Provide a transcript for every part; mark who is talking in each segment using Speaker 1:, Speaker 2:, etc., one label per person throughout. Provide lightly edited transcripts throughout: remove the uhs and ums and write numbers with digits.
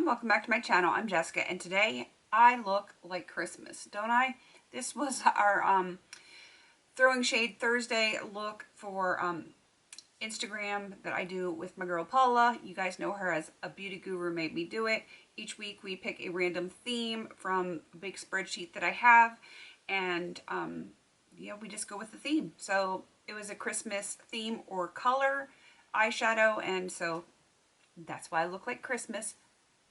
Speaker 1: everyone, welcome back to my channel. I'm Jessica and today I look like Christmas, don't I? This was our Throwing Shade Thursday look for Instagram that I do with my girl Paula. You guys know her as A Beauty Guru Made Me Do It. Each week we pick a random theme from a big spreadsheet that I have, and yeah, we just go with the theme. So it was a Christmas theme or color eyeshadow, and so that's why I look like Christmas.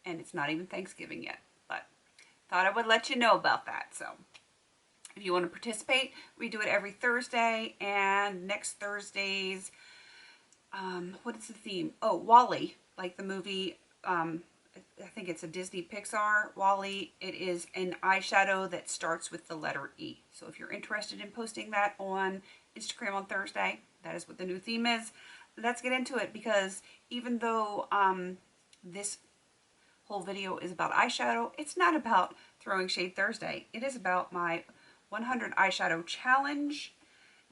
Speaker 1: And it's not even Thanksgiving yet, but thought I would let you know about that. So if you want to participate, we do it every Thursday, and next Thursday's, what is the theme? Oh, Wall-E, like the movie, I think it's a Disney Pixar, Wall-E. It is an eyeshadow that starts with the letter E. So if you're interested in posting that on Instagram on Thursday, that is what the new theme is. Let's get into it, because even though this whole video is about eyeshadow, it's not about Throwing Shade Thursday. It is about my 100 eyeshadow challenge,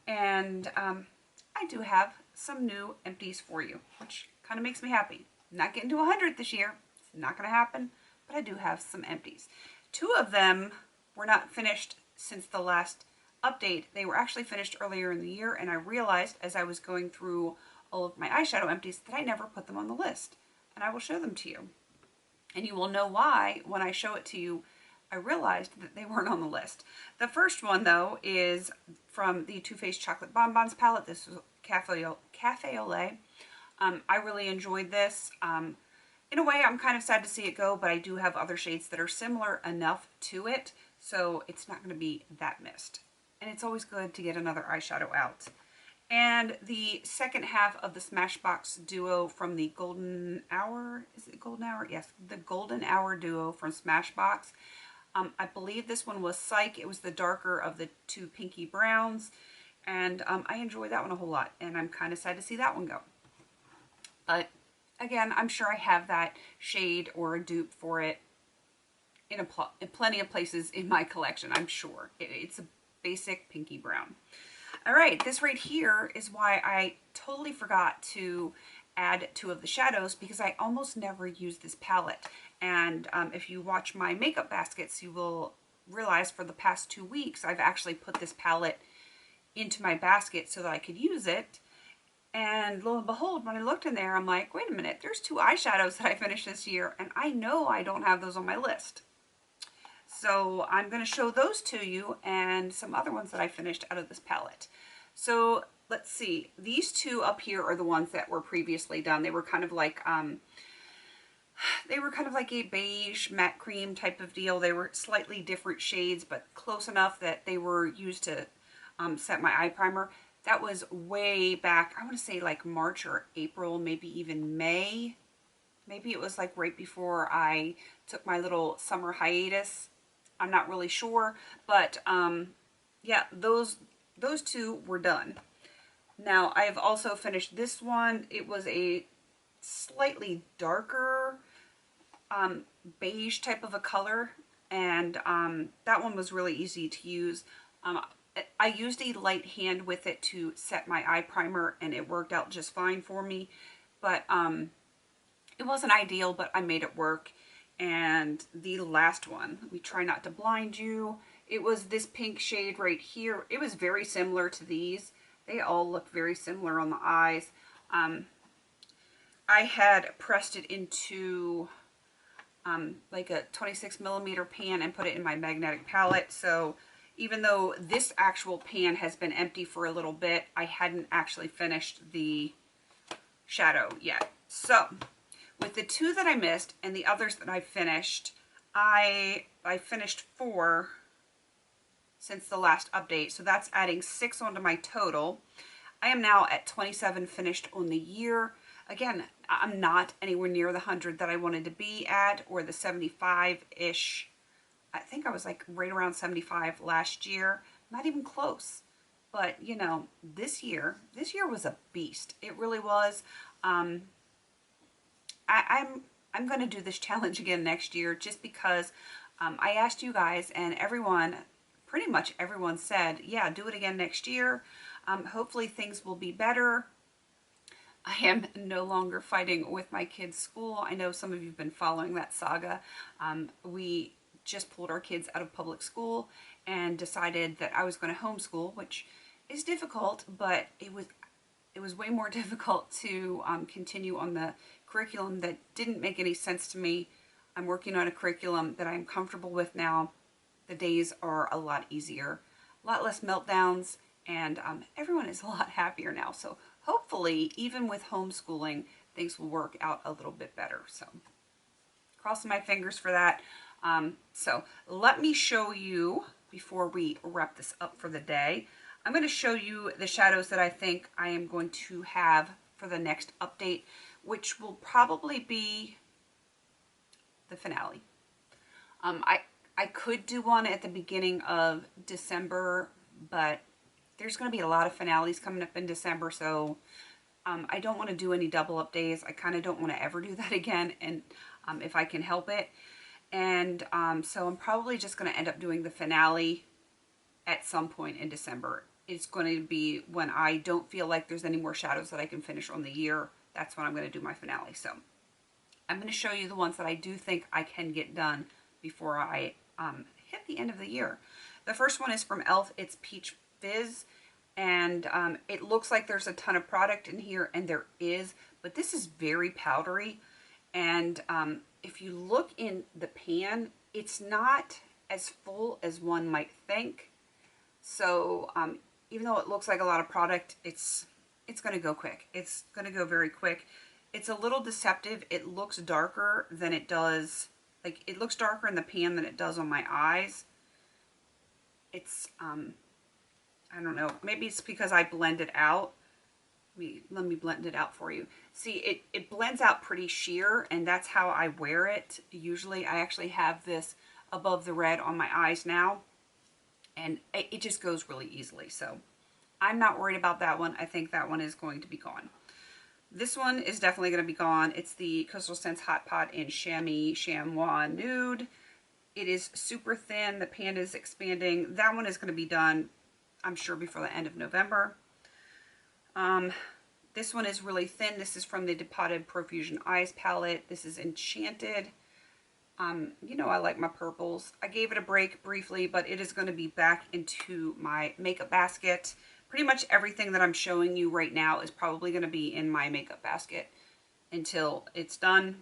Speaker 1: and I do have some new empties for you, which kind of makes me happy. I'm not getting to 100 this year. It's not going to happen, but I do have some empties. 2 of them were not finished since the last update. They were actually finished earlier in the year, and I realized as I was going through all of my eyeshadow empties that I never put them on the list, and I will show them to you. And you will know why when I show it to you. I realized that they weren't on the list. The first one, though, is from the Too Faced Chocolate Bonbons palette. This is Cafe Au Lait. I really enjoyed this. In a way, I'm kind of sad to see it go, but I do have other shades that are similar enough to it, so it's not going to be that missed. And it's always good to get another eyeshadow out. And the second half of the Smashbox duo from the Golden Hour, is it Golden Hour? Yes, the Golden Hour duo from Smashbox. I believe this one was Psych. It was the darker of the 2 pinky browns, and I enjoyed that one a whole lot, and I'm kind of sad to see that one go. But again, I'm sure I have that shade or a dupe for it in plenty of places in my collection, I'm sure. It's a basic pinky brown. All right, this right here is why I totally forgot to add 2 of the shadows, because I almost never use this palette. And if you watch my makeup baskets, you will realize for the past 2 weeks, I've actually put this palette into my basket so that I could use it. And lo and behold, when I looked in there, I'm like, wait a minute, there's 2 eyeshadows that I finished this year, and I know I don't have those on my list. So I'm going to show those to you and some other ones that I finished out of this palette. So let's see. These 2 up here are the ones that were previously done. They were kind of like a beige matte cream type of deal. They were slightly different shades, but close enough that they were used to set my eye primer. That was way back, I want to say like March or April, maybe even May. Maybe it was like right before I took my little summer hiatus. I'm not really sure, but yeah, those 2 were done. Now, I have also finished this one. It was a slightly darker beige type of a color, and that one was really easy to use. I used a light hand with it to set my eye primer, and it worked out just fine for me, but it wasn't ideal, but I made it work. And the last one, we Try Not to Blind You. It was this pink shade right here. It was very similar to these. They all look very similar on the eyes. I had pressed it into like a 26mm pan and put it in my magnetic palette. So even though this actual pan has been empty for a little bit, I hadn't actually finished the shadow yet. So with the 2 that I missed and the others that I finished, I finished 4 since the last update. So that's adding 6 onto my total. I am now at 27 finished on the year. Again, I'm not anywhere near the 100 that I wanted to be at, or the 75-ish. I think I was like right around 75 last year. Not even close. But, you know, this year was a beast. It really was. I'm going to do this challenge again next year, just because I asked you guys, and everyone, pretty much everyone said, yeah, do it again next year. Hopefully things will be better. I am no longer fighting with my kids' school. I know some of you have been following that saga. We just pulled our kids out of public school and decided that I was going to homeschool, which is difficult, but it was way more difficult to continue on the curriculum that didn't make any sense to me. I'm working on a curriculum that I'm comfortable with now. The days are a lot easier, a lot less meltdowns, and everyone is a lot happier now. So hopefully, even with homeschooling, things will work out a little bit better. So crossing my fingers for that. So let me show you, before we wrap this up for the day, I'm going to show you the shadows that I think I am going to have for the next update, which will probably be the finale. I could do one at the beginning of December, but there's going to be a lot of finales coming up in December, so I don't want to do any double up days. I kind of don't want to ever do that again, and if I can help it. And so I'm probably just going to end up doing the finale at some point in December. It's going to be when I don't feel like there's any more shadows that I can finish on the year. That's when I'm going to do my finale. So I'm going to show you the ones that I do think I can get done before I hit the end of the year. The first one is from e.l.f. It's Peach Fizz. And it looks like there's a ton of product in here, and there is, but this is very powdery. And if you look in the pan, it's not as full as one might think. So even though it looks like a lot of product, it's going to go quick. It's going to go very quick. It's a little deceptive. It looks darker than it does. Like, it looks darker in the pan than it does on my eyes. It's, I don't know. Maybe it's because I blend it out. Let me blend it out for you. See, it blends out pretty sheer, and that's how I wear it. Usually, I actually have this above the red on my eyes now, and it just goes really easily. So I'm not worried about that one. I think that one is going to be gone. This one is definitely going to be gone. It's the Coastal Scents Hot Pot in Chamois Nude. It is super thin. The pan is expanding. That one is going to be done, I'm sure, before the end of November. This one is really thin. This is from the Depotted Profusion Eyes palette. This is Enchanted. You know I like my purples. I gave it a break briefly, but it is going to be back into my makeup basket. Pretty much everything that I'm showing you right now is probably going to be in my makeup basket until it's done.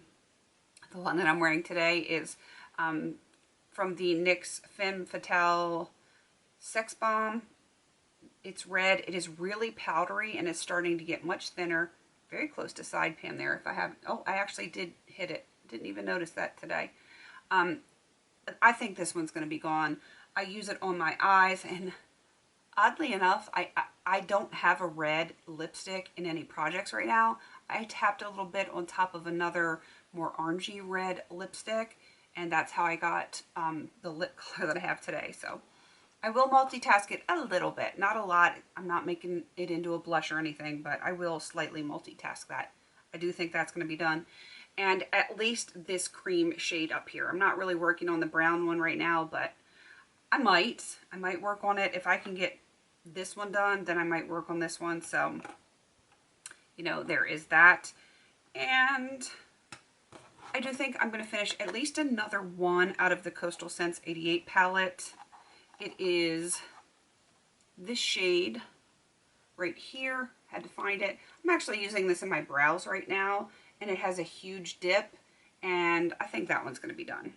Speaker 1: The one that I'm wearing today is from the NYX Femme Fatale Sex Bomb. It's red. It is really powdery, and it's starting to get much thinner. Very close to side pan there. If I have, oh, I actually did hit it. Didn't even notice that today. I think this one's going to be gone. I use it on my eyes, and oddly enough, I don't have a red lipstick in any projects right now. I tapped a little bit on top of another more orangey red lipstick, and that's how I got the lip color that I have today. So I will multitask it a little bit, not a lot. I'm not making it into a blush or anything, but I will slightly multitask that. I do think that's going to be done. And at least this cream shade up here. I'm not really working on the brown one right now, but I might work on it. If I can get this one done, then I might work on this one. So, you know, there is that. And I do think I'm going to finish at least another one out of the Coastal Scents 88 palette. It is this shade right here. Had to find it. I'm actually using this in my brows right now, and it has a huge dip, and I think that one's going to be done.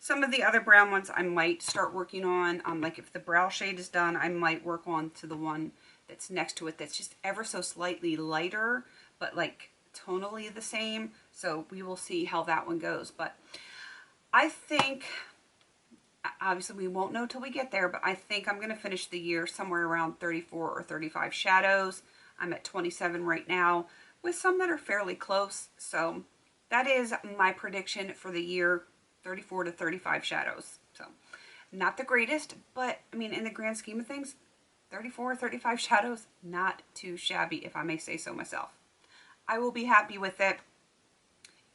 Speaker 1: Some of the other brown ones I might start working on. Like if the brow shade is done, I might work on to the one that's next to it that's just ever so slightly lighter, but like tonally the same. So we will see how that one goes. But I think, obviously we won't know till we get there, but I think I'm going to finish the year somewhere around 34 or 35 shadows. I'm at 27 right now, with some that are fairly close. So that is my prediction for the year, 34 to 35 shadows. So not the greatest, but I mean, in the grand scheme of things, 34 or 35 shadows, not too shabby, if I may say so myself. I will be happy with it.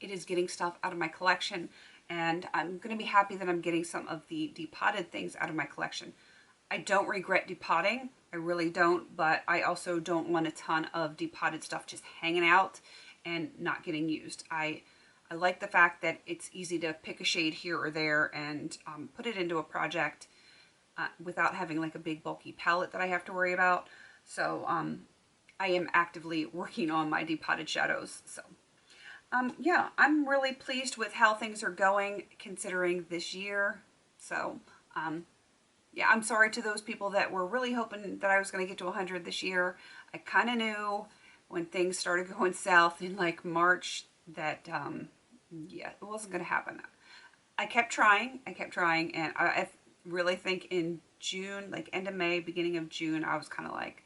Speaker 1: It is getting stuff out of my collection, and I'm going to be happy that I'm getting some of the depotted things out of my collection. I don't regret depotting. I really don't, but I also don't want a ton of depotted stuff just hanging out and not getting used. I like the fact that it's easy to pick a shade here or there and put it into a project without having like a big bulky palette that I have to worry about. So I am actively working on my depotted shadows. So yeah, I'm really pleased with how things are going considering this year. So yeah, I'm sorry to those people that were really hoping that I was going to get to 100 this year. I kind of knew when things started going south in like March that yeah, it wasn't going to happen. I kept trying, and I really think in June, like end of May, beginning of June, I was kind of like,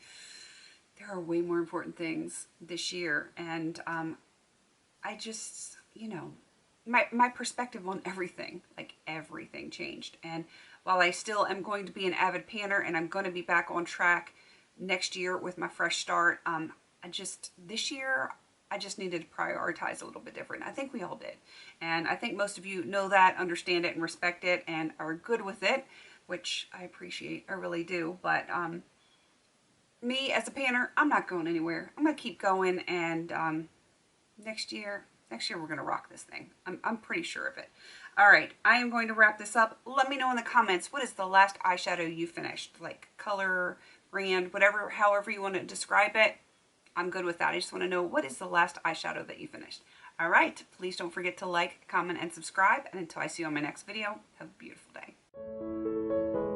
Speaker 1: there are way more important things this year. And I just, you know, my perspective on everything, like everything changed. And while I still am going to be an avid panner and I'm going to be back on track next year with my fresh start, this year, I just needed to prioritize a little bit different. I think we all did. And I think most of you know that, understand it, and respect it, and are good with it, which I appreciate. I really do. But me as a panner, I'm not going anywhere. I'm going to keep going, and next year we're going to rock this thing. I'm pretty sure of it. All right, I am going to wrap this up. Let me know in the comments, what is the last eyeshadow you finished? Like color, brand, whatever, however you want to describe it. I'm good with that. I just want to know, what is the last eyeshadow that you finished? All right, please don't forget to like, comment, and subscribe. And until I see you on my next video, have a beautiful day.